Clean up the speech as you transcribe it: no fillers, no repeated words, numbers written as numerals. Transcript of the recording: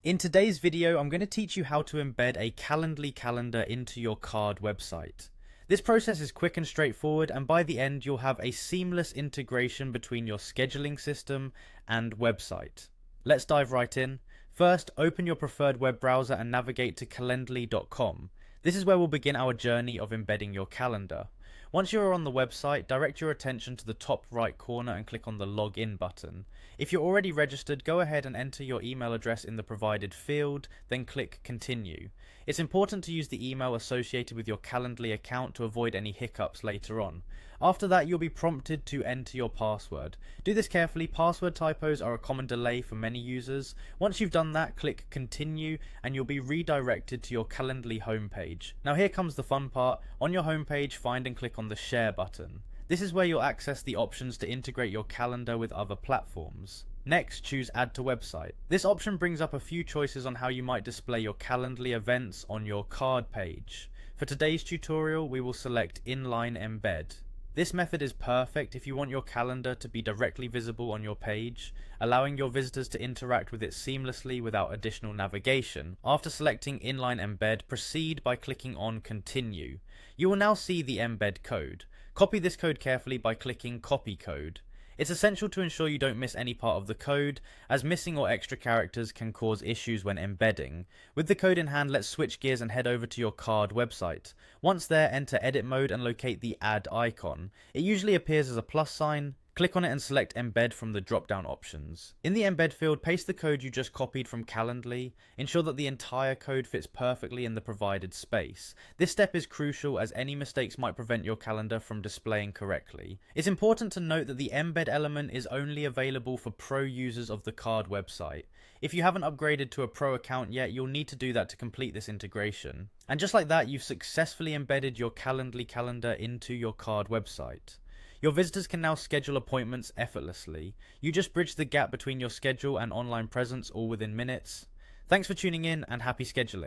In today's video, I'm going to teach you how to embed a Calendly calendar into your card website. This process is quick and straightforward, and by the end, you'll have a seamless integration between your scheduling system and website. Let's dive right in. First, open your preferred web browser and navigate to calendly.com. This is where we'll begin our journey of embedding your calendar. Once you are on the website, direct your attention to the top right corner and click on the Login button. If you're already registered, go ahead and enter your email address in the provided field, then click Continue. It's important to use the email associated with your Calendly account to avoid any hiccups later on. After that, you'll be prompted to enter your password. Do this carefully. Password typos are a common delay for many users. Once you've done that, click Continue and you'll be redirected to your Calendly homepage. Now here comes the fun part. On your homepage, find and click on the Share button. This is where you'll access the options to integrate your calendar with other platforms. Next, choose Add to Website. This option brings up a few choices on how you might display your Calendly events on your card page. For today's tutorial, we will select Inline Embed. This method is perfect if you want your calendar to be directly visible on your page, allowing your visitors to interact with it seamlessly without additional navigation. After selecting Inline Embed, proceed by clicking on Continue. You will now see the embed code. Copy this code carefully by clicking Copy Code. It's essential to ensure you don't miss any part of the code, as missing or extra characters can cause issues when embedding. With the code in hand, let's switch gears and head over to your card website. Once there, enter Edit Mode and locate the Add icon. It usually appears as a plus sign. Click on it and select Embed from the drop-down options. In the Embed field, paste the code you just copied from Calendly. Ensure that the entire code fits perfectly in the provided space. This step is crucial as any mistakes might prevent your calendar from displaying correctly. It's important to note that the Embed element is only available for pro users of the card website. If you haven't upgraded to a pro account yet, you'll need to do that to complete this integration. And just like that, you've successfully embedded your Calendly calendar into your card website. Your visitors can now schedule appointments effortlessly. You just bridge the gap between your schedule and online presence all within minutes. Thanks for tuning in and happy scheduling.